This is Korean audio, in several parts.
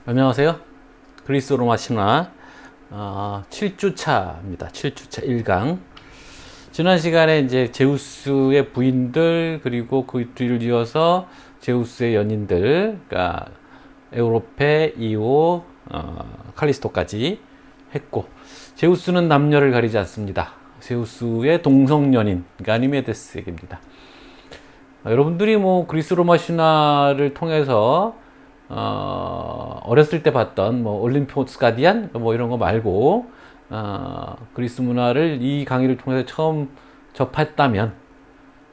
안녕하세요. 그리스 로마 신화 7주차입니다. 7주차 1강. 지난 시간에 이제 제우스의 부인들 그리고 그 뒤를 이어서 제우스의 연인들, 그러니까 에우로페, 이오, 칼리스토까지 했고, 제우스는 남녀를 가리지 않습니다. 제우스의 동성연인, 가니메데스 얘기입니다. 여러분들이 뭐 그리스 로마 신화를 통해서 어렸을 때 봤던 뭐 올림포스 가디안 뭐 이런 거 말고 그리스 문화를 이 강의를 통해서 처음 접했다면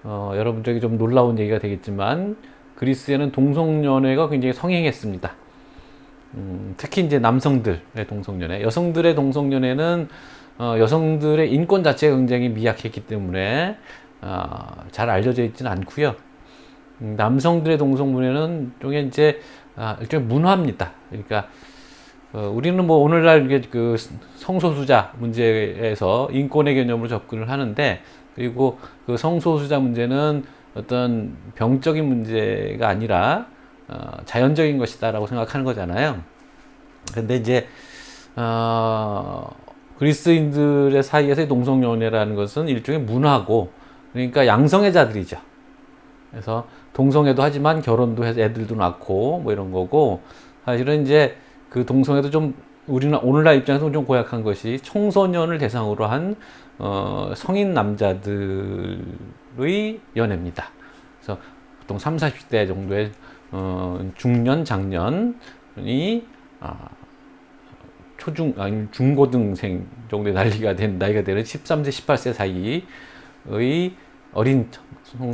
여러분들에게 좀 놀라운 얘기가 되겠지만 그리스에는 동성연애가 굉장히 성행했습니다. 특히 이제 남성들의 동성연애, 여성들의 동성연애는 여성들의 인권 자체가 굉장히 미약했기 때문에 잘 알려져 있지는 않고요. 남성들의 동성문화는 쪽에 이제 일종의 문화입니다. 그러니까 우리는 뭐 오늘날 그 성소수자 문제에서 인권의 개념으로 접근을 하는데, 그리고 그 성소수자 문제는 어떤 병적인 문제가 아니라 자연적인 것이다라고 생각하는 거잖아요. 근데 이제 그리스인들의 사이에서의 동성연애라는 것은 일종의 문화고, 그러니까 양성애자들이죠. 그래서 동성애도 하지만 결혼도 해서 애들도 낳고 뭐 이런 거고, 사실은 이제 그 동성애도 좀 우리는 오늘날 입장에서 좀 고약한 것이 청소년을 대상으로 한 성인 남자들의 연애입니다. 그래서 보통 3, 40대 정도의 중년, 장년이 초중 아니 중고등생 정도의 나이가 되는 13세, 18세 사이의 어린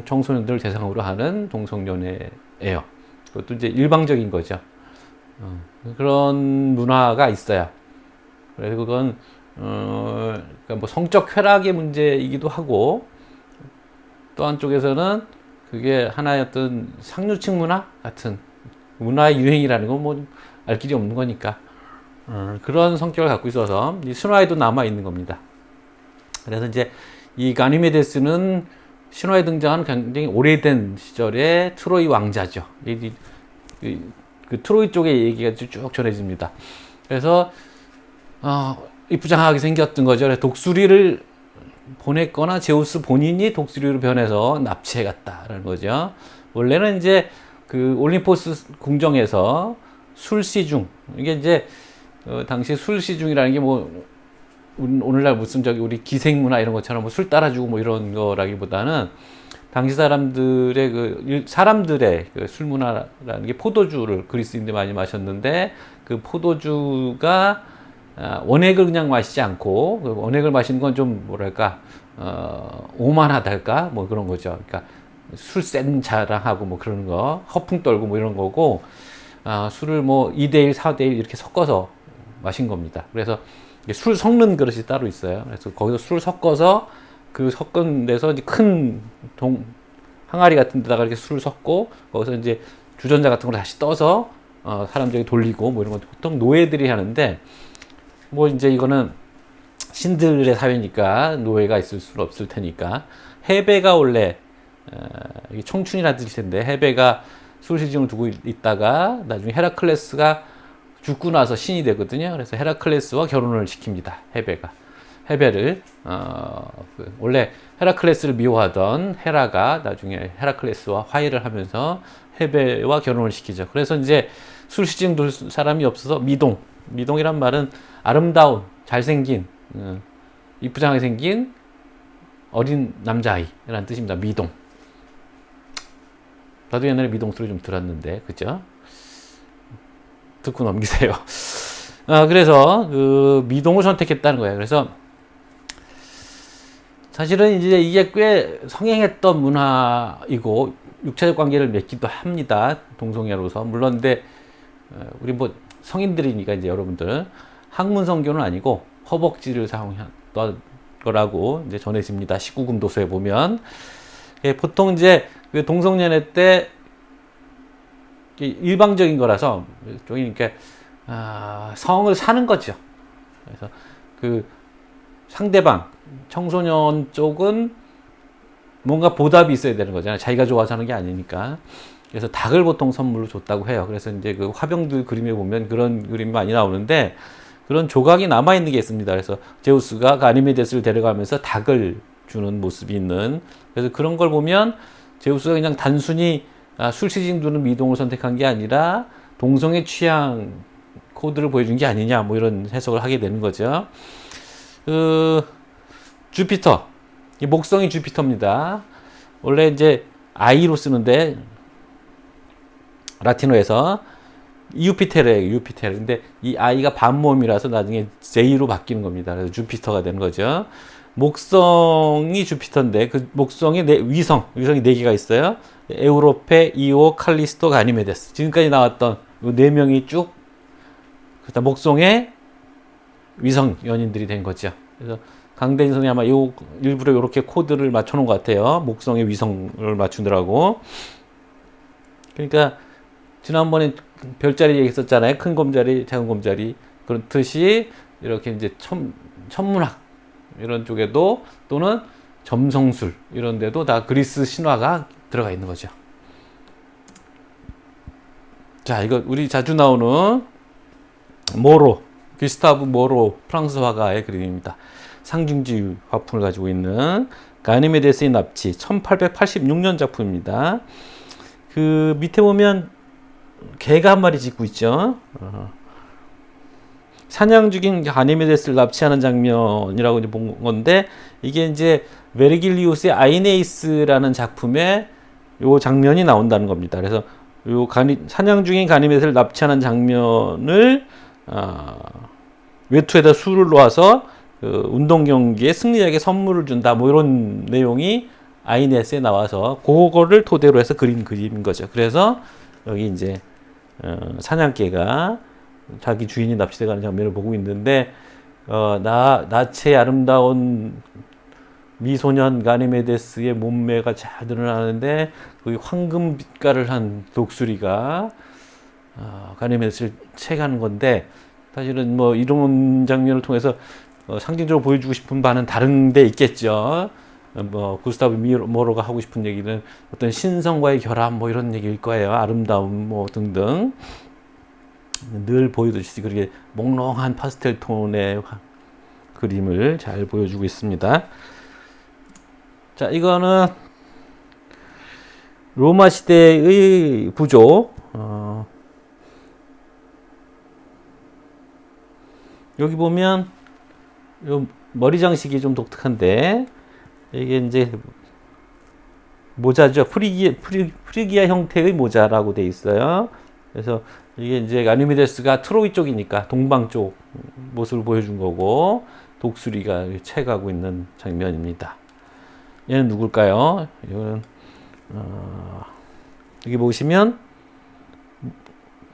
청소년들을 대상으로 하는 동성연애예요. 그것도 이제 일방적인 거죠. 그런 문화가 있어요. 그래서 그건 그러니까 뭐 성적 쾌락의 문제이기도 하고, 또 한쪽에서는 그게 하나의 어떤 상류층 문화 같은 문화의 유행이라는 건 뭐 알 길이 없는 거니까 그런 성격을 갖고 있어서 이 신화에도 남아 있는 겁니다. 그래서 이제 이 가니메데스는 신화에 등장한 굉장히 오래된 시절의 트로이 왕자죠. 그 트로이 쪽의 얘기가 쭉 전해집니다. 그래서 이쁘장하게 생겼던 거죠. 그래서 독수리를 보냈거나 제우스 본인이 독수리로 변해서 납치해 갔다라는 거죠. 원래는 이제 그 올림포스 궁정에서 술시중, 이게 이제 당시 술시중이라는 게 뭐 오늘날 무슨 우리 기생문화 이런 것처럼 뭐 술 따라주고 뭐 이런 거라기보다는 당시 사람들의 그 술문화라는 게 포도주를 그리스인들이 많이 마셨는데, 그 포도주가 원액을 그냥 마시지 않고, 그 원액을 마시는 건 좀 뭐랄까 오만하달까 뭐 그런 거죠. 그러니까 술 센 자랑하고 뭐 그런 거, 허풍 떨고 뭐 이런 거고, 술을 뭐 2대1, 4대1 이렇게 섞어서 마신 겁니다. 그래서 술 섞는 그릇이 따로 있어요. 그래서 거기서 술 섞어서 그 섞은 데서 이제 큰 항아리 같은 데다가 이렇게 술을 섞고, 거기서 이제 주전자 같은 걸 다시 떠서 사람들에게 돌리고 뭐 이런 것도 보통 노예들이 하는데, 뭐 이제 이거는 신들의 사회니까 노예가 있을 수는 없을 테니까 헤베가 원래 청춘이라 뜻일 텐데, 헤베가 술시중을 두고 있다가 나중에 헤라클레스가 죽고 나서 신이 되거든요. 그래서 헤라클레스와 결혼을 시킵니다. 헤베를 원래 헤라클레스를 미워하던 헤라가 나중에 헤라클레스와 화해를 하면서 헤베와 결혼을 시키죠. 그래서 이제 술시중 둘 사람이 없어서 미동이란 말은 아름다운, 잘생긴, 이쁘장하게 생긴 어린 남자아이라는 뜻입니다. 미동. 나도 옛날에 미동 소리 좀 들었는데, 그죠? 듣고 넘기세요. 그래서 그 미동을 선택했다는 거예요. 그래서 사실은 이제 이게 꽤 성행했던 문화이고 육체적 관계를 맺기도 합니다. 동성애로서. 물론 근데 우리 뭐 성인들이니까 이제 여러분들 학문 성교는 아니고 허벅지를 사용했던 거라고 이제 전해집니다. 19금 도서에 보면 보통 이제 그 동성연애 때 일방적인 거라서 그러니까 성을 사는 거죠. 그래서 그 상대방 청소년 쪽은 뭔가 보답이 있어야 되는 거잖아요. 자기가 좋아서 하는 게 아니니까. 그래서 닭을 보통 선물로 줬다고 해요. 그래서 이제 그 화병들 그림에 보면 그런 그림이 많이 나오는데 그런 조각이 남아 있는 게 있습니다. 그래서 제우스가 가니메데스를 데려가면서 닭을 주는 모습이 있는, 그래서 그런 걸 보면 제우스가 그냥 단순히 술시징 두는 미동을 선택한 게 아니라 동성애 취향 코드를 보여준 게 아니냐, 뭐 이런 해석을 하게 되는 거죠. 주피터, 이 목성이 주피터입니다. 원래 이제 I로 쓰는데 라틴어에서 유피테르예요, 유피테르. 근데 이 I가 반모음이라서 나중에 J로 바뀌는 겁니다. 그래서 주피터가 되는 거죠. 목성이 주피터인데 그 목성의 위성이 네 개가 있어요. 에우로페, 이오, 칼리스토, 가니메데스. 지금까지 나왔던 이 네 명이 쭉 그다음 목성의 위성 연인들이 된 거죠. 그래서 강대진 선생님이 아마 일부러 이렇게 코드를 맞춰놓은 것 같아요. 목성의 위성을 맞추느라고. 그러니까 지난번에 별자리 얘기했었잖아요. 큰 곰자리, 작은 곰자리. 그렇듯이 이렇게 이제 천문학 이런 쪽에도 또는 점성술 이런 데도 다 그리스 신화가 들어가 있는 거죠. 자, 이거 우리 자주 나오는 모로, 귀스타브 모로 프랑스 화가의 그림입니다. 상중지 화풍을 가지고 있는 가니메데스의 납치 1886년 작품입니다. 그 밑에 보면 개가 한 마리 짖고 있죠. 사냥 중인 가니메데스를 납치하는 장면이라고 이제 본 건데 이게 이제 베르길리우스의 아이네이스라는 작품에 요 장면이 나온다는 겁니다. 그래서 요 사냥 중인 가니메데스를 납치하는 장면을 외투에다 술을 놓아서 그 운동 경기에 승리자에게 선물을 준다, 뭐 이런 내용이 아이네스에 나와서 그거를 토대로 해서 그린 그림인 거죠. 그래서 여기 이제 사냥개가 자기 주인이 납치돼가는 장면을 보고 있는데 나체의 아름다운 미소년 가니메데스의 몸매가 잘 드러나는데 그 황금 빛깔을 한 독수리가 가니메데스를 채가는 건데, 사실은 뭐 이런 장면을 통해서 상징적으로 보여주고 싶은 바는 다른 데 있겠죠. 뭐 구스타브 모로가 하고 싶은 얘기는 어떤 신성과의 결합 뭐 이런 얘기일 거예요. 아름다움 뭐 등등. 늘 보여주듯이 그렇게 몽롱한 파스텔 톤의 그림을 잘 보여주고 있습니다. 자, 이거는 로마 시대의 부조. 여기 보면 요 머리 장식이 좀 독특한데 이게 이제 모자죠. 프리기아 형태의 모자라고 돼 있어요. 그래서 이게 이제 가니메데스가 트로이 쪽이니까 동방 쪽 모습을 보여준 거고, 독수리가 채가고 있는 장면입니다. 얘는 누굴까요? 이거는 여기 보시면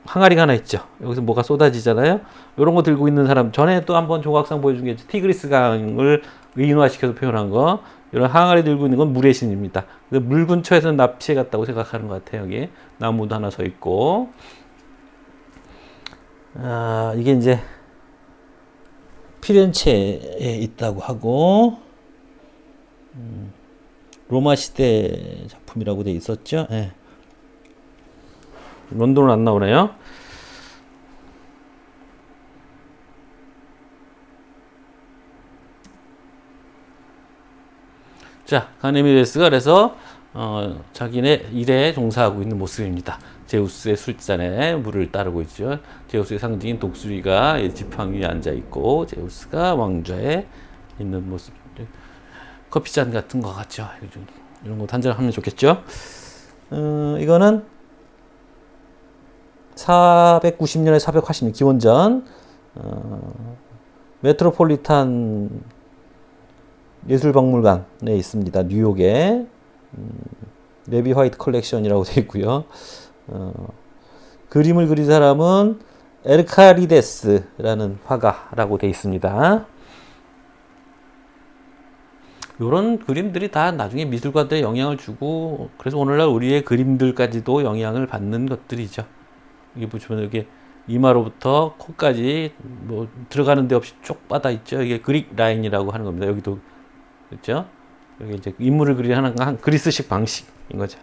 항아리가 하나 있죠. 여기서 뭐가 쏟아지잖아요. 이런 거 들고 있는 사람, 전에 또 한번 조각상 보여준 게 티그리스 강을 의인화시켜서 표현한 거. 이런 항아리 들고 있는 건 물의 신입니다. 물 근처에서는 납치해 갔다고 생각하는 것 같아요. 여기 나무도 하나 서 있고. 이게 이제 피렌체에 있다고 하고, 로마 시대 작품이라고 돼 있었죠. 예. 런던은 안 나오네요. 자, 가니메데스가 그래서 자기네 일에 종사하고 있는 모습입니다. 제우스의 술잔에 물을 따르고 있죠. 제우스의 상징인 독수리가 지팡이 위에 앉아 있고 제우스가 왕좌에 있는 모습. 커피잔 같은 거 같죠. 이런 거 한잔 하면 좋겠죠. 이거는 490년에 480년 기원전 메트로폴리탄 예술박물관에 있습니다. 뉴욕에 레비 화이트 컬렉션이라고 되어 있고요. 그림을 그린 사람은 에르카리데스라는 화가라고 되어 있습니다. 이런 그림들이 다 나중에 미술가들에 영향을 주고, 그래서 오늘날 우리의 그림들까지도 영향을 받는 것들이죠. 이게 보시면 이게 이마로부터 코까지 뭐 들어가는 데 없이 쭉 뻗어 있죠. 이게 그릭 라인이라고 하는 겁니다. 여기도 그렇죠. 여기 이제 인물을 그리는 한 그리스식 방식인 거죠.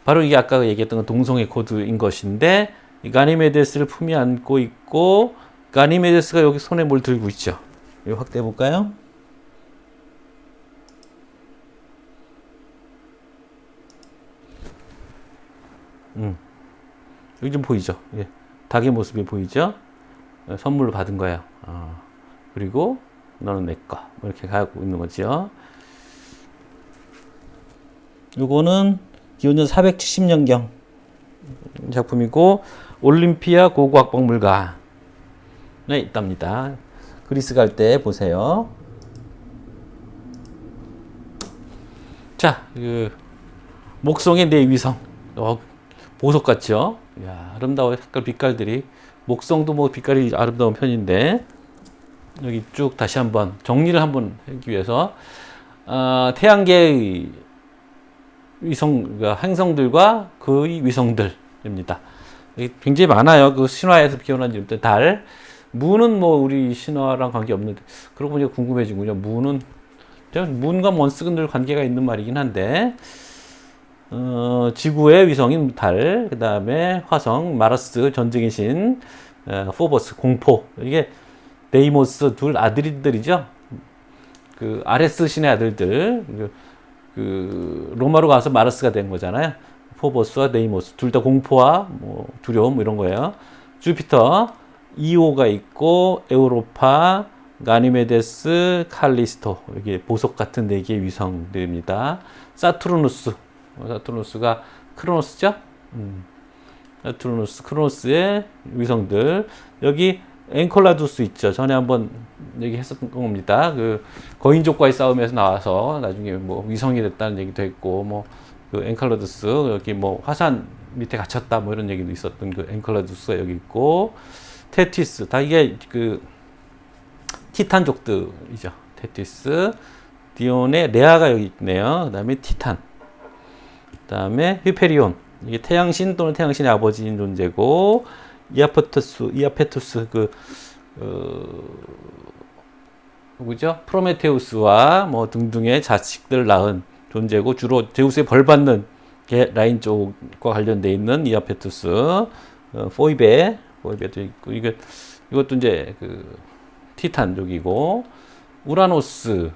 바로 이게 아까 얘기했던 동성애 코드인 것인데, 이 가니메데스를 품에 안고 있고, 가니메데스가 여기 손에 뭘 들고 있죠. 이거 확대해 볼까요? 여기 좀 보이죠? 예. 닭의 모습이 보이죠? 선물로 받은 거예요. 그리고 너는 내 거. 이렇게 가고 있는 거죠. 요거는 기원전 470년경 작품이고, 올림피아 고고학박물관에 있답니다. 그리스 갈 때 보세요. 자, 그 목성의 네 위성. 보석 같죠? 이야, 아름다워. 색깔 빛깔들이. 목성도 뭐 빛깔이 아름다운 편인데, 여기 쭉 다시 한번 정리를 한번 하기 위해서, 태양계의 위성, 행성들과 그의 위성들입니다. 굉장히 많아요. 그 신화에서 기원한 이름들. 달. 문은 뭐 우리 신화랑 관계 없는데, 그러고 보니까 궁금해지군요. 문과 먼스는 늘 관계가 있는 말이긴 한데, 지구의 위성인 달, 그 다음에 화성, 마르스, 전쟁의 신, 포버스, 공포. 이게 데이모스 둘 아들들이죠. 그 아레스 신의 아들들. 그 로마로 가서 마르스가 된 거잖아요. 포버스와 데이모스 둘 다 공포와 뭐 두려움 이런 거예요. 주피터, 이오가 있고 에우로파, 가니메데스, 칼리스토. 이게 보석 같은 네 개의 위성들입니다. 사투르누스가 크로노스죠? 크로노스의 위성들. 여기 엔콜라두스 있죠. 전에 한번 얘기했었던 겁니다. 그 거인족과의 싸움에서 나와서 나중에 뭐 위성이 됐다는 얘기도 했고, 뭐 그 엔칼라두스 여기 뭐 화산 밑에 갇혔다 뭐 이런 얘기도 있었던 그 엔칼라두스가 여기 있고, 테티스 다 이게 그 티탄족들이죠. 테티스, 디온의 레아가 여기 있네요. 그다음에 티탄, 그다음에 히페리온, 이게 태양신 또는 태양신의 아버지인 존재고, 이아페투스 누구죠? 프로메테우스와 뭐 등등의 자식들 낳은 존재고, 주로 제우스의 벌 받는 라인 쪽과 관련돼 있는 이아페투스, 포이베도 있고, 이것도 이제 그 티탄 쪽이고, 우라노스는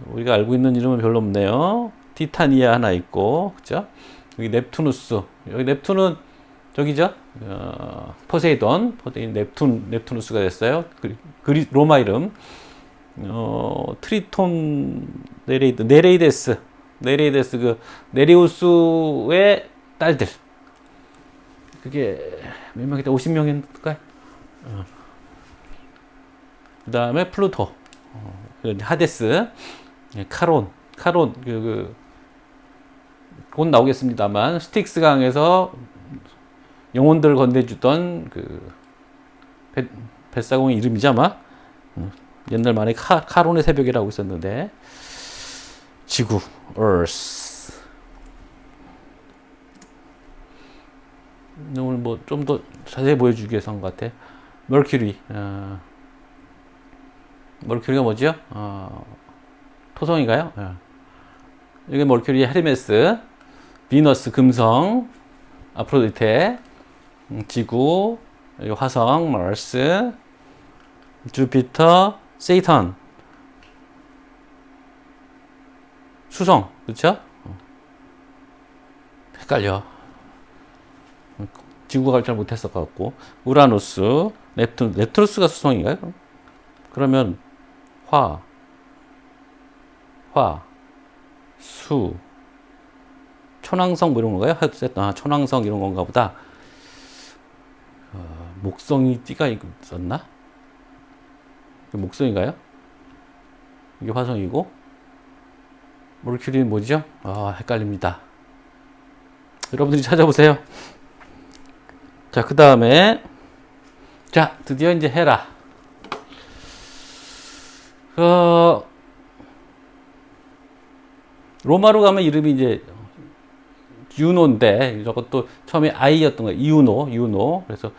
우리가 알고 있는 이름은 별로 없네요. 티타니아 하나 있고, 그죠? 여기 넵투누스, 여기 넵툰은 저기죠? 포세이돈, 넵투누스가 됐어요. 로마 이름. 트리톤 네레이데스 그 네레우스의 딸들. 그게 몇 명이다? 50명인가요? 그 다음에 플루토, 하데스, 카론, 곧 나오겠습니다만, 스틱스 강에서 영혼들을 건네주던 그 벳사공의 이름이죠 아마. 옛날 말에 카론의 새벽이라고 있었는데, 지구, Earth. 오늘 뭐 좀 더 자세히 보여주기 위해서 한 것 같아. 머큐리, 머큐리가 뭐죠? 토성인가요? 이게 머큐리, 헤르메스, 비너스, 금성, 아프로디테, 지구, 화성, 마르스, 주피터, 세이턴, 수성, 그렇죠? 헷갈려. 지구가 잘 못했을 것 같고, 우라노스, 넵투누스가 수성인가요? 그러면 화, 수, 초낭성 뭐 이런 건가요? 초낭성 이런 건가 보다. 목성이 띠가 있었나? 목성인가요? 이게 화성이고, 머큐리는 뭐죠? 헷갈립니다. 여러분들이 찾아보세요. 자, 그 다음에, 자, 드디어 이제 헤라. 로마로 가면 이름이 이제 유노인데, 이것도 처음에 아이였던 거예요. 유노. 그래서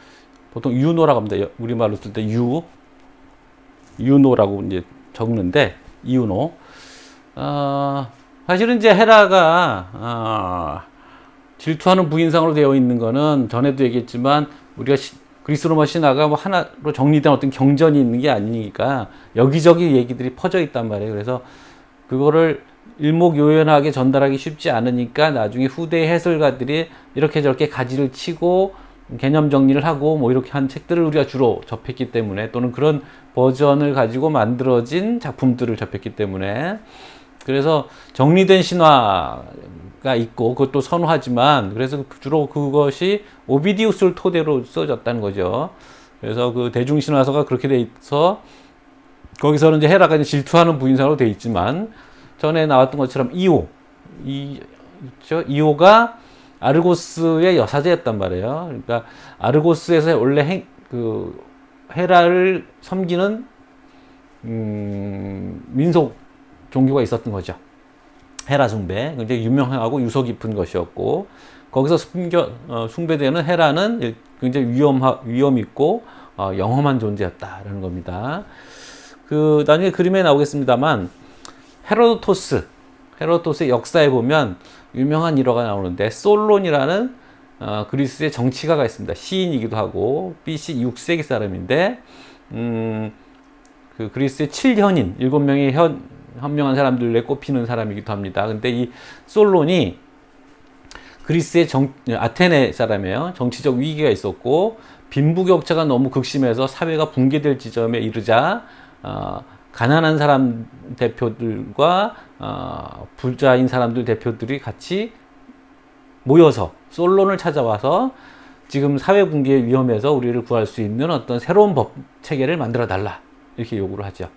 보통 유노라고 합니다. 우리말로 쓸 때 유노라고 이제 적는데, 이유노. 사실은 이제 헤라가 질투하는 부인상으로 되어 있는 거는 전에도 얘기했지만 우리가 그리스 로마 신화가 뭐 하나로 정리된 어떤 경전이 있는 게 아니니까 여기저기 얘기들이 퍼져 있단 말이에요. 그래서 그거를 일목요연하게 전달하기 쉽지 않으니까 나중에 후대 해설가들이 이렇게 저렇게 가지를 치고 개념 정리를 하고 뭐 이렇게 한 책들을 우리가 주로 접했기 때문에, 또는 그런 버전을 가지고 만들어진 작품들을 접했기 때문에, 그래서 정리된 신화가 있고 그것도 선호하지만, 그래서 주로 그것이 오비디우스를 토대로 써졌다는 거죠. 그래서 그 대중신화서가 그렇게 돼 있어 거기서는 이제 헤라가 이제 질투하는 부인상으로 돼 있지만, 전에 나왔던 것처럼 이오가 아르고스의 여사제였단 말이에요. 그러니까 아르고스에서 원래 헤라를 섬기는 민속 종교가 있었던 거죠. 헤라 숭배. 굉장히 유명하고 유서 깊은 것이었고, 거기서 숭배되는 헤라는 굉장히 위험 있고 영험한 존재였다라는 겁니다. 나중에 그림에 나오겠습니다만, 헤로도토스의 역사에 보면 유명한 일화가 나오는데, 솔론이라는 그리스의 정치가가 있습니다. 시인이기도 하고 BC 6세기 사람인데, 그 그리스의 7현인 7명의 현명한 사람들에 꼽히는 사람이기도 합니다. 근데 이 솔론이 그리스의 아테네 사람이에요. 정치적 위기가 있었고 빈부격차가 너무 극심해서 사회가 붕괴될 지점에 이르자 가난한 사람 대표들과 부자인 사람들 대표들이 같이 모여서 솔론을 찾아와서 지금 사회 붕괴의 위험에서 우리를 구할 수 있는 어떤 새로운 법 체계를 만들어 달라, 이렇게 요구를 하죠.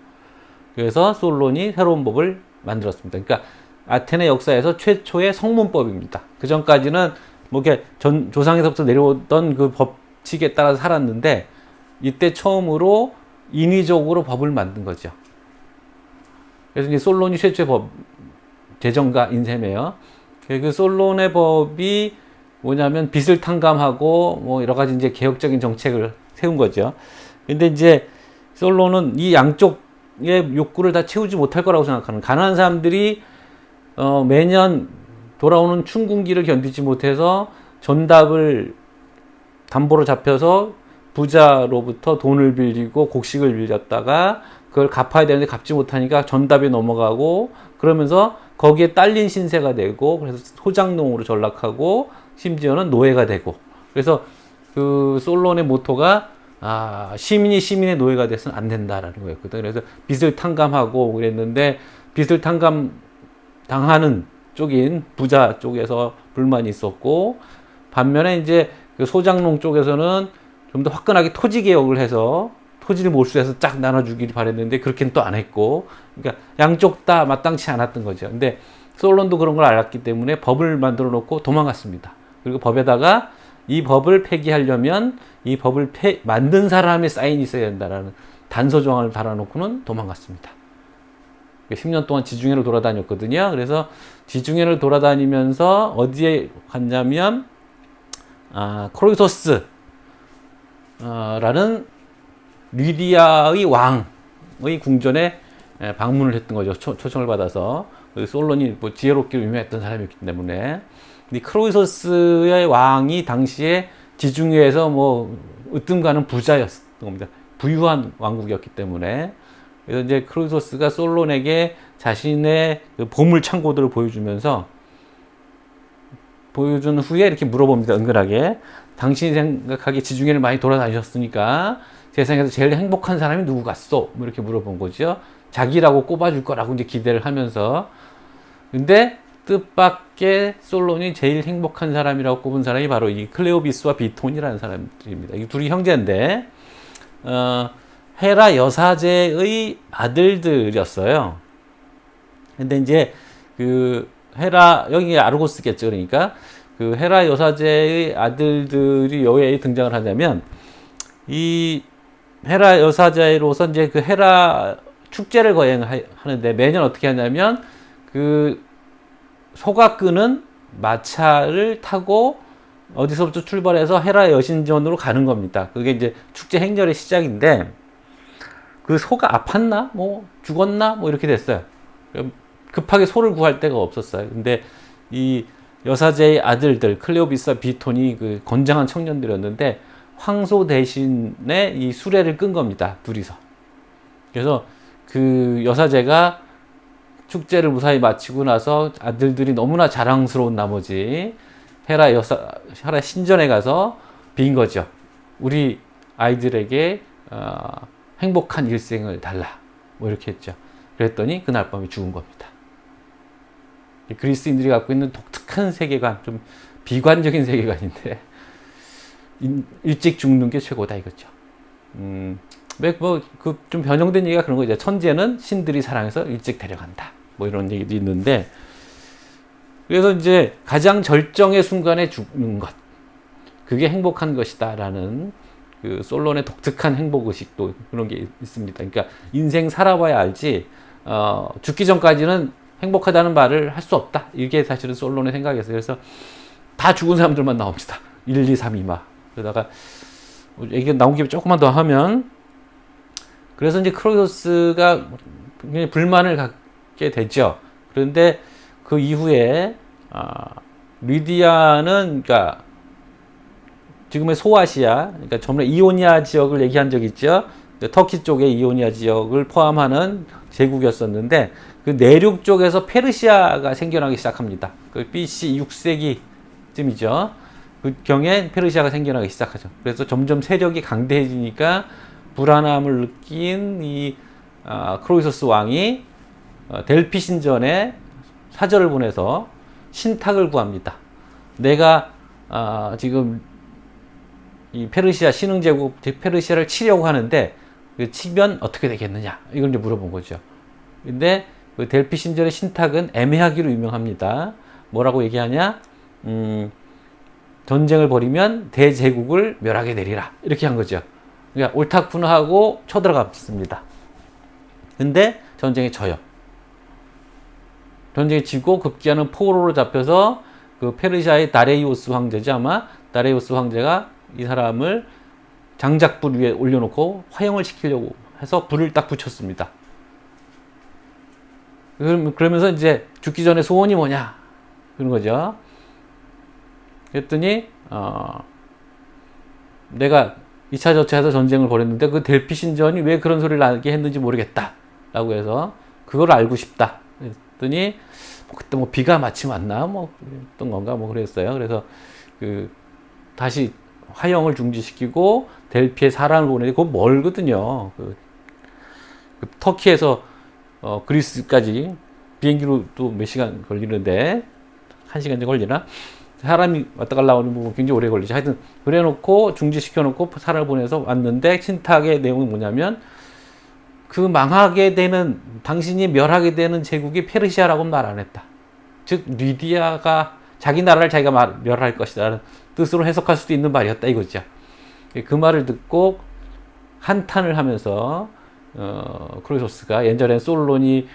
그래서 솔론이 새로운 법을 만들었습니다. 그러니까 아테네 역사에서 최초의 성문법입니다. 그 전까지는 뭐 이렇게 조상에서부터 내려오던 그 법칙에 따라서 살았는데, 이때 처음으로 인위적으로 법을 만든 거죠. 그래서 이제 솔론이 최초의 제정가인 셈이에요. 그 솔론의 법이 뭐냐면 빚을 탕감하고 뭐 여러 가지 이제 개혁적인 정책을 세운 거죠. 근데 이제 솔론은 이 양쪽의 욕구를 다 채우지 못할 거라고 생각하는, 가난한 사람들이 매년 돌아오는 춘궁기를 견디지 못해서 전답을 담보로 잡혀서 부자로부터 돈을 빌리고 곡식을 빌렸다가 그걸 갚아야 되는데 갚지 못하니까 전답에 넘어가고, 그러면서 거기에 딸린 신세가 되고, 그래서 소장농으로 전락하고 심지어는 노예가 되고, 그래서 그 솔론의 모토가 시민이 시민의 노예가 돼서는 안 된다라는 거였거든. 그래서 빚을 탕감하고 그랬는데, 빚을 당하는 쪽인 부자 쪽에서 불만이 있었고, 반면에 이제 그 소장농 쪽에서는 좀 더 화끈하게 토지 개혁을 해서 토지를 몰수해서 쫙 나눠주기를 바랬는데 그렇게는 또 안 했고, 그러니까 양쪽 다 마땅치 않았던 거죠. 근데 솔론도 그런 걸 알았기 때문에 법을 만들어 놓고 도망갔습니다. 그리고 법에다가 이 법을 폐기하려면 이 법을 만든 사람의 사인이 있어야 된다라는 단서 조항을 달아놓고는 도망갔습니다. 10년 동안 지중해를 돌아다녔거든요. 그래서 지중해를 돌아다니면서 어디에 갔냐면 크로이소스 라는 리디아의 왕의 궁전에 방문을 했던 거죠. 초청을 받아서. 솔론이 뭐 지혜롭기로 유명했던 사람이었기 때문에. 이 크로이소스의 왕이 당시에 지중해에서 뭐 으뜸가는 부자였던 겁니다. 부유한 왕국이었기 때문에. 그래서 이제 크로이소스가 솔론에게 자신의 그 보물 창고들을 보여준 후에 이렇게 물어봅니다. 은근하게. 당신이 생각하기에 지중해를 많이 돌아다니셨으니까 세상에서 제일 행복한 사람이 누구 같소? 뭐 이렇게 물어본 거죠. 자기라고 꼽아줄 거라고 이제 기대를 하면서. 근데 뜻밖의 솔론이 제일 행복한 사람이라고 꼽은 사람이 바로 이 클레오비스와 비톤이라는 사람들입니다. 이 둘이 형제인데, 헤라 여사제의 아들들이었어요. 근데 이제 여기 아르고스겠죠. 그러니까 그 헤라 여사제의 아들들이 여기에 등장을 하냐면, 이 헤라 여사제로서 이제 그 헤라 축제를 거행하는데, 매년 어떻게 하냐면 그 소가 끄는 마차를 타고 어디서부터 출발해서 헤라 여신전으로 가는 겁니다. 그게 이제 축제 행렬의 시작인데, 그 소가 아팠나? 뭐 죽었나? 뭐 이렇게 됐어요. 급하게 소를 구할 데가 없었어요. 근데 이 여사제의 아들들 클레오비스와 비톤이 그 건장한 청년들이었는데 황소 대신에 이 수레를 끈 겁니다. 둘이서. 그래서 그 여사제가 축제를 무사히 마치고 나서 아들들이 너무나 자랑스러운 나머지 헤라 신전에 가서 빈 거죠. 우리 아이들에게 행복한 일생을 달라. 뭐 이렇게 했죠. 그랬더니 그날 밤에 죽은 겁니다. 그리스인들이 갖고 있는 독특한 세계관, 좀 비관적인 세계관인데 일찍 죽는 게 최고다 이거죠. 좀 변형된 얘기가 그런 거죠. 천재는 신들이 사랑해서 일찍 데려간다. 뭐 이런 얘기도 있는데, 그래서 이제 가장 절정의 순간에 죽는 것, 그게 행복한 것이다라는 그 솔론의 독특한 행복 의식도 그런 게 있습니다. 그러니까 인생 살아봐야 알지, 죽기 전까지는 행복하다는 말을 할 수 없다. 이게 사실은 솔론의 생각이었어요. 그래서 다 죽은 사람들만 나옵니다. 1, 2, 3, 2막. 그러다가 얘기가 나온 김에 조금만 더 하면, 그래서 이제 크로이소스가 굉장히 불만을 갖게 되죠. 그런데 그 이후에 리디아는, 그러니까 지금의 소아시아, 그러니까 전에 이오니아 지역을 얘기한 적 있죠. 터키 쪽의 이오니아 지역을 포함하는 제국이었었는데, 그 내륙 쪽에서 페르시아가 생겨나기 시작합니다. 그 BC 6세기쯤이죠. 그 경에 페르시아가 생겨나기 시작하죠. 그래서 점점 세력이 강대해지니까 불안함을 느낀 이 크로이소스 왕이 델피 신전에 사절을 보내서 신탁을 구합니다. 내가 지금 이 페르시아 신흥제국 페르시아를 치려고 하는데 그 치면 어떻게 되겠느냐, 이걸 이제 물어본 거죠. 근데 그 델피 신전의 신탁은 애매하기로 유명합니다. 뭐라고 얘기하냐? 전쟁을 벌이면 대제국을 멸하게 되리라, 이렇게 한 거죠. 그러니까 옳다구나 하고 쳐들어갔습니다. 근데 전쟁에 져요. 전쟁에 지고 급기야는 포로로 잡혀서 그 페르시아의 다레이오스 황제죠. 아마 다레이오스 황제가 이 사람을 장작불 위에 올려놓고 화형을 시키려고 해서 불을 딱 붙였습니다. 그러면서 이제 죽기 전에 소원이 뭐냐, 그런 거죠. 그랬더니 내가 2차 저차해서 전쟁을 벌였는데 그 델피 신전이 왜 그런 소리를 나게 했는지 모르겠다 라고 해서 그걸 알고 싶다. 그랬더니 그때 뭐 비가 마침 왔나 뭐 어떤 건가 뭐 그랬어요. 그래서 그 다시 화형을 중지시키고 델피에 사람을 보내고, 그거 멀거든요. 그 터키에서 그리스까지 비행기로 또 몇 시간 걸리는데, 1시간 정도 걸리나? 사람이 왔다 갔다 오는 부분 굉장히 오래 걸리죠. 하여튼 그래 놓고 중지시켜 놓고 사람을 보내서 왔는데, 신탁의 내용이 뭐냐면 그 망하게 되는, 당신이 멸하게 되는 제국이 페르시아라고 말 안 했다. 즉 리디아가 자기 나라를 자기가 멸할 것이라는 뜻으로 해석할 수도 있는 말이었다 이거죠. 그 말을 듣고 한탄을 하면서 크로이소스가 옛날엔 솔론이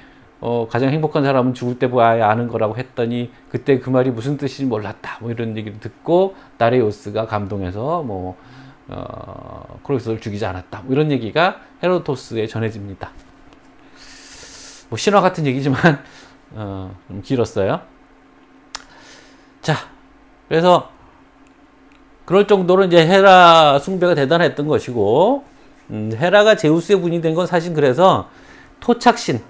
가장 행복한 사람은 죽을 때 봐야 아는 거라고 했더니 그때 그 말이 무슨 뜻인지 몰랐다, 뭐 이런 얘기를 듣고 다레이오스가 감동해서 뭐 크로이소스를 죽이지 않았다, 뭐 이런 얘기가 헤로도토스에 전해집니다. 뭐 신화 같은 얘기지만 좀 길었어요. 자, 그래서 그럴 정도로 이제 헤라 숭배가 대단했던 것이고, 헤라가 제우스의 분이 된 건 사실 그래서 토착신과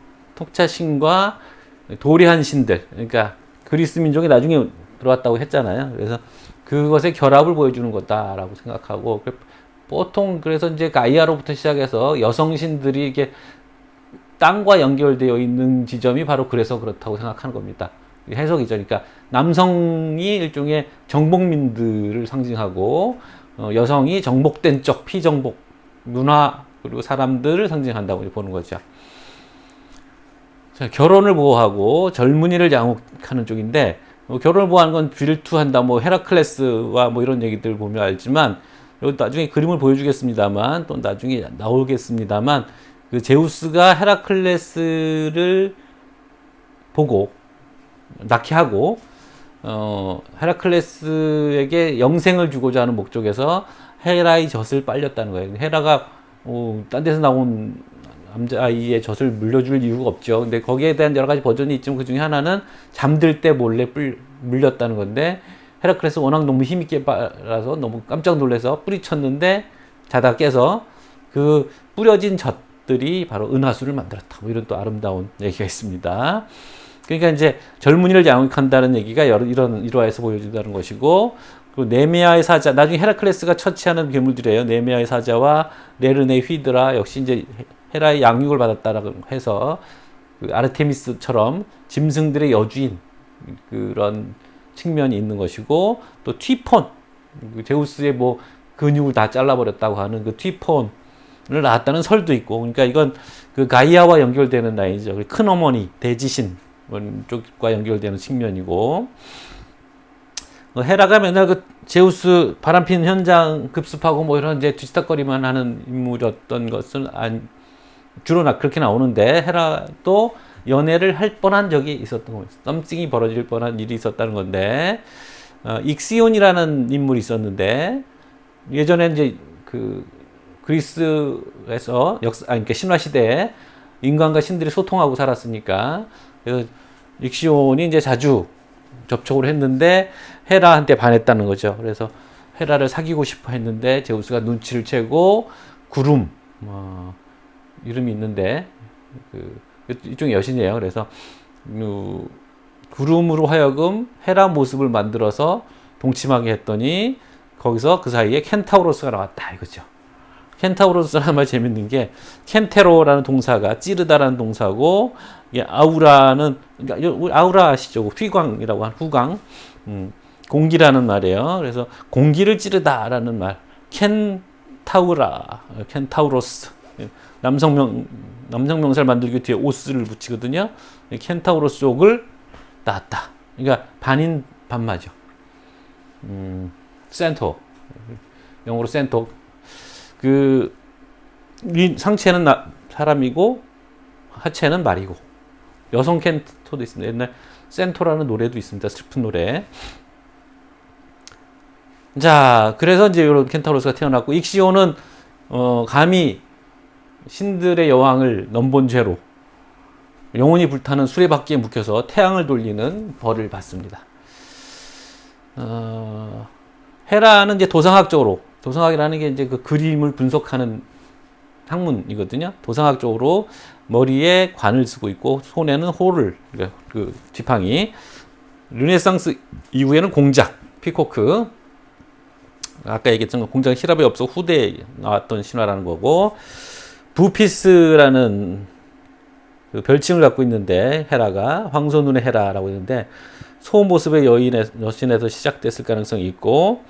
도리한 신들, 그러니까 그리스 민족이 나중에 들어왔다고 했잖아요. 그래서 그것의 결합을 보여주는 거다라고 생각하고, 보통 그래서 이제 가이아로부터 시작해서 여성신들이 이게 땅과 연결되어 있는 지점이 바로 그래서 그렇다고 생각하는 겁니다. 해석이죠. 그러니까 남성이 일종의 정복민들을 상징하고 여성이 정복된 쪽, 피정복, 문화 그리고 사람들을 상징한다고 보는 거죠. 자, 결혼을 보호하고 젊은이를 양육하는 쪽인데, 결혼을 보호하는 건 질투한다, 뭐 헤라클레스와 뭐 이런 얘기들 보면 알지만, 여기 나중에 그림을 보여주겠습니다만, 또 나중에 나오겠습니다만, 그 제우스가 헤라클레스를 보고 낳게 하고 헤라클레스에게 영생을 주고자 하는 목적에서 헤라의 젖을 빨렸다는 거예요. 헤라가 딴 데서 나온 남자아이의 젖을 물려줄 이유가 없죠. 근데 거기에 대한 여러 가지 버전이 있지만 그 중에 하나는 잠들 때 몰래 물렸다는 건데, 헤라클레스 워낙 너무 힘있게 빨아서 너무 깜짝 놀라서 뿌리쳤는데 자다 깨서 그 뿌려진 젖들이 바로 은하수를 만들었다. 뭐 이런 또 아름다운 얘기가 있습니다. 그러니까 이제 젊은이를 양육한다는 얘기가 이런 일화에서 보여준다는 것이고, 그리고 네메아의 사자, 나중에 헤라클레스가 처치하는 괴물들이에요. 네메아의 사자와 레르네 휘드라, 역시 이제 헤라의 양육을 받았다라고 해서 그 아르테미스처럼 짐승들의 여주인 그런 측면이 있는 것이고, 또 튀폰, 제우스의 뭐 근육을 다 잘라버렸다고 하는 그 튀폰을 낳았다는 설도 있고, 그러니까 이건 그 가이아와 연결되는 라인이죠. 큰 어머니, 대지신 쪽과 연결되는 측면이고, 헤라가 맨날 그 제우스 바람핀 현장 급습하고 뭐 이런 이제 뒤치다거리만 하는 인물이었던 것은 주로 그렇게 나오는데, 헤라도 연애를 할 뻔한 적이 있었던 거예요. 썸씽이 벌어질 뻔한 일이 있었다는 건데, 익시온이라는 인물이 있었는데, 예전에 이제 그 그리스에서 그러니까 신화 시대에 인간과 신들이 소통하고 살았으니까, 그래서 익시온이 이제 자주 접촉을 했는데 헤라한테 반했다는 거죠. 그래서 헤라를 사귀고 싶어 했는데 제우스가 눈치를 채고 구름, 이름이 있는데 이쪽이 여신이에요. 그래서 구름으로 하여금 헤라 모습을 만들어서 동침하게 했더니 거기서 그 사이에 켄타우로스가 나왔다 이거죠. 켄타우로스라는 말 재밌는 게, 켄테로라는 동사가 찌르다라는 동사고, 아우라는, 그러니까 아우라 아시죠? 휘광이라고 하는 후광, 공기라는 말이에요. 그래서 공기를 찌르다라는 말, 켄타우로스. 남성명사를 만들기 뒤에 오스를 붙이거든요. 켄타우로스 쪽을 낳았다. 그러니까 반인 반마죠. 센토, 영어로 센토. 그 상체는 사람이고 하체는 말이고, 여성 켄토도 있습니다. 옛날 센토라는 노래도 있습니다. 슬픈 노래. 자, 그래서 이제 이런 켄타우로스가 태어났고, 익시온은 감히 신들의 여왕을 넘본 죄로 영혼이 불타는 수레바퀴에 묵혀서 태양을 돌리는 벌을 받습니다. 헤라는 이제 도상학이라는 게 이제 그 그림을 분석하는 학문이거든요. 도상학적으로 머리에 관을 쓰고 있고, 손에는 호를, 그러니까 그 지팡이. 르네상스 이후에는 공작, 피코크. 아까 얘기했던 공작은 히랍에 없어 후대에 나왔던 신화라는 거고, 부피스라는 그 별칭을 갖고 있는데, 헤라가 황소눈의 헤라라고 있는데, 소 모습의 여신에서 시작됐을 가능성이 있고,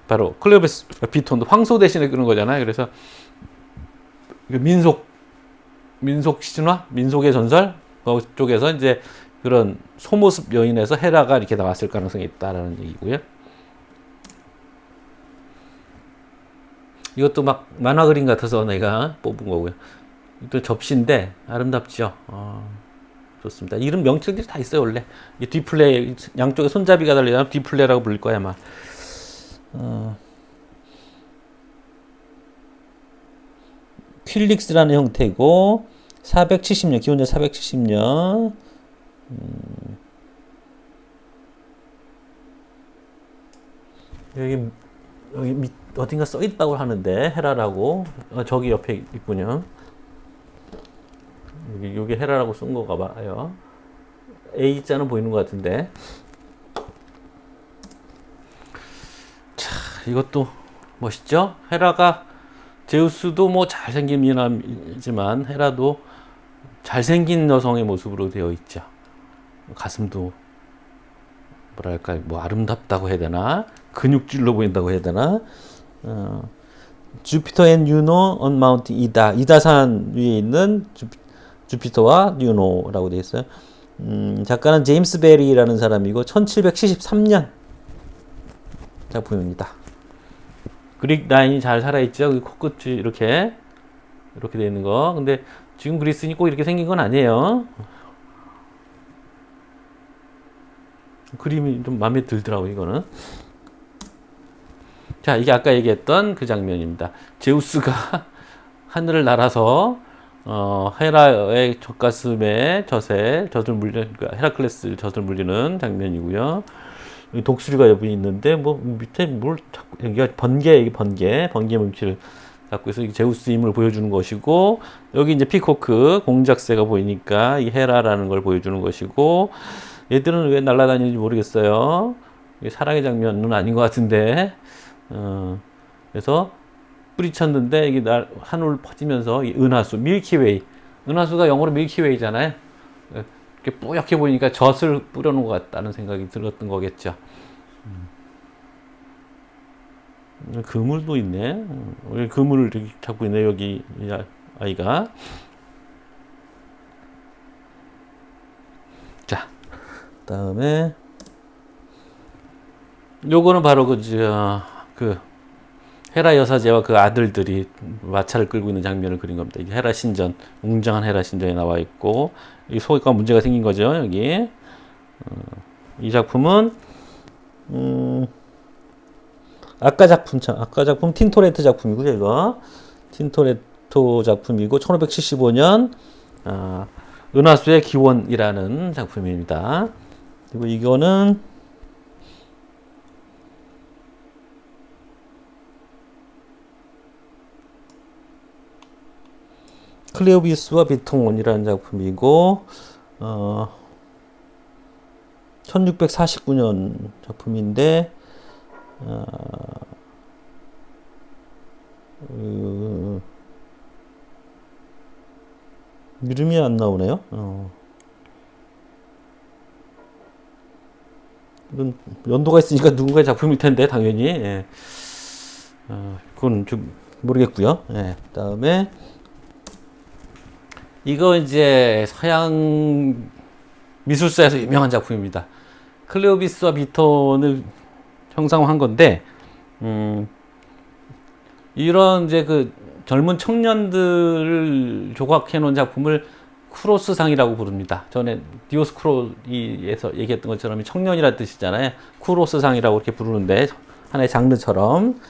바로 클레오베스 비톤도 황소 대신에 그런 거잖아요. 그래서 민속 신화, 민속의 전설 쪽에서 이제 그런 소모습 여인에서 헤라가 이렇게 나왔을 가능성이 있다라는 얘기고요. 이것도 막 만화 그림 같아서 내가 뽑은 거고요. 또 접시인데 아름답죠. 좋습니다. 이름 명칭들이 다 있어요 원래. 이 뒤플레, 양쪽에 손잡이가 달리면 뒤플레라고 부를 거야 아마. 퀼릭스라는 형태고, 470년, 기원전 470년. 여기 어딘가 써 있다고 하는데, 헤라라고. 저기 옆에 있군요. 여기 헤라라고 쓴 거가 봐요. A자는 보이는 것 같은데. 자, 이것도 멋있죠? 헤라가, 제우스도 뭐 잘생긴 미남이지만 헤라도 잘생긴 여성의 모습으로 되어 있죠. 가슴도 뭐랄까, 뭐 아름답다고 해야 되나, 근육질로 보인다고 해야 되나. 주피터 앤 유노 on Mount 이다, 이다산 위에 있는 주피터와 유노라고 되어 있어요. 작가는 제임스 베리라는 사람이고 1773년 작품입니다. 그릭 라인이 잘 살아있죠. 코끝이 이렇게 되어 있는 거. 근데 지금 그리스인이 꼭 이렇게 생긴 건 아니에요. 그림이 좀 마음에 들더라고요, 이거는. 자, 이게 아까 얘기했던 그 장면입니다. 제우스가 하늘을 날아서 헤라의 젖가슴에 젖을 물리는, 그러니까 헤라클레스 젖을 물리는 장면이고요. 독수리가 여기 있는데 뭐 밑에 뭘 자꾸 여기가 번개 뭉치를 잡고 있어. 제우스 힘을 보여주는 것이고, 여기 이제 피코크 공작새가 보이니까 이 헤라라는 걸 보여주는 것이고, 얘들은 왜 날아다니는지 모르겠어요. 이게 사랑의 장면은 아닌 것 같은데, 그래서 뿌리쳤는데 이게 하늘 퍼지면서 이 은하수 밀키웨이, 은하수가 영어로 밀키웨이잖아요. 이렇게 뿌옇게 보이니까 젖을 뿌려놓은 것 같다는 생각이 들었던 거겠죠. 그물도 있네. 그물을 이렇게 잡고 있네, 여기 아이가. 자, 다음에 요거는 바로 그 헤라 여사제와 그 아들들이 마차를 끌고 있는 장면을 그린 겁니다. 이게 헤라 신전, 웅장한 헤라 신전에 나와 있고, 이 소가 문제가 생긴 거죠, 여기. 이 작품은 아까 작품 틴토레트 작품이고요, 이거. 틴토레토 작품이고, 1575년, 은하수의 기원이라는 작품입니다. 그리고 이거는, 클레오비스와 비통온이라는 작품이고, 1649년 작품인데, 이름이 안 나오네요. 이건 연도가 있으니까 누군가의 작품일 텐데, 당연히. 예. 그건 좀 모르겠고요. 예. 그다음에 이거 이제 서양 미술사에서 유명한 작품입니다. 클레오비스와 비톤을 형상화한 건데, 이런 이제 그 젊은 청년들을 조각해 놓은 작품을 쿠로스상이라고 부릅니다. 전에 디오스쿠로이에서 얘기했던 것처럼 청년이라 뜻이잖아요. 쿠로스상이라고 이렇게 부르는데, 하나의 장르처럼.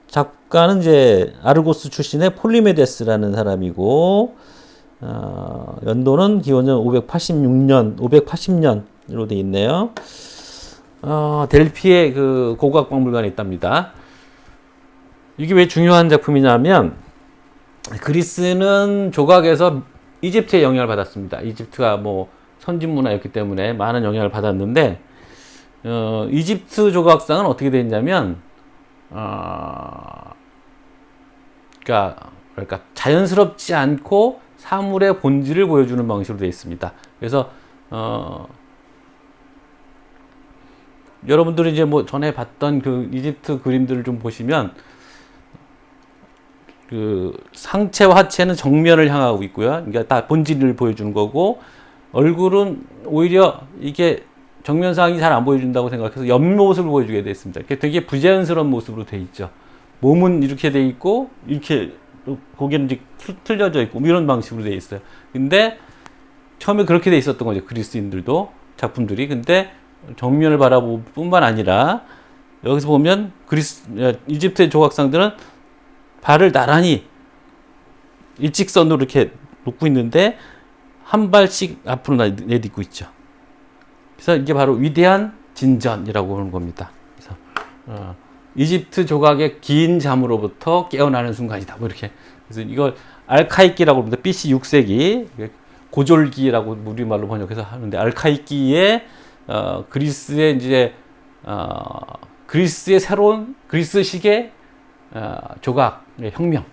작가는 이제 아르고스 출신의 폴리메데스라는 사람이고, 연도는 기원전 580년으로 돼 있네요. 델피의 그 고고학박물관에 있답니다. 이게 왜 중요한 작품이냐면, 그리스는 조각에서 이집트의 영향을 받았습니다. 이집트가 뭐 선진 문화였기 때문에 많은 영향을 받았는데, 이집트 조각상은 어떻게 되었냐면, 그러니까 자연스럽지 않고 사물의 본질을 보여주는 방식으로 되어 있습니다. 그래서 여러분들이 이제 뭐 전에 봤던 그 이집트 그림들을 좀 보시면, 그 상체와 하체는 정면을 향하고 있고요. 그러니까 다 본질을 보여주는 거고, 얼굴은 오히려 이게 정면상이 잘 안 보여준다고 생각해서 옆모습을 보여주게 되어 있습니다. 되게 부자연스러운 모습으로 되어 있죠. 몸은 이렇게 되어 있고, 이렇게 고개는 이제 틀려져 있고, 이런 방식으로 되어 있어요. 근데 처음에 그렇게 되어 있었던 거죠. 그리스인들도 작품들이. 근데 정면을 바라볼 뿐만 아니라, 여기서 보면 이집트의 조각상들은 발을 나란히 일직선으로 이렇게 놓고 있는데 한 발씩 앞으로 내딛고 있죠. 그래서 이게 바로 위대한 진전이라고 하는 겁니다. 그래서 이집트 조각의 긴 잠으로부터 깨어나는 순간이다. 뭐 이렇게. 그래서 이걸 알카이기라고 합니다. BC 6세기 고졸기라고 우리말로 번역해서 하는데, 알카이기에 그리스의 이제 그리스의 새로운 그리스식의 조각의 혁명을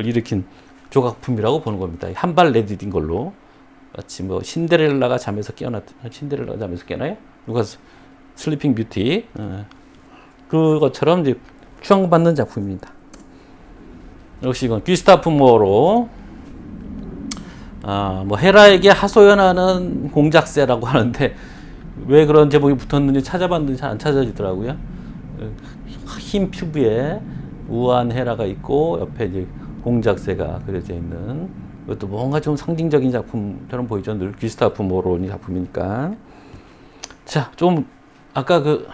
일으킨 조각품이라고 보는 겁니다. 한 발 내디딘 걸로. 마치 뭐 신데렐라가 잠에서 깨나요? 누가 슬리핑 뷰티. 그것처럼 이제 추앙받는 작품입니다. 역시 이건 귀스타프 모로, 뭐 헤라에게 하소연하는 공작새라고 하는데, 왜 그런 제목이 붙었는지 찾아봤는데 잘 안 찾아지더라고요. 흰 피부에 우아한 헤라가 있고, 옆에 이제 공작새가 그려져 있는, 이것도 뭔가 좀 상징적인 작품처럼 보이죠. 늘 귀스타프 모로니 작품이니까. 자, 좀 아까 그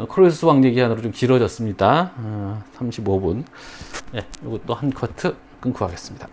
크로이스 왕 얘기하느라 좀 길어졌습니다. 35분. 예, 이것도 한 커트 끊고 하겠습니다.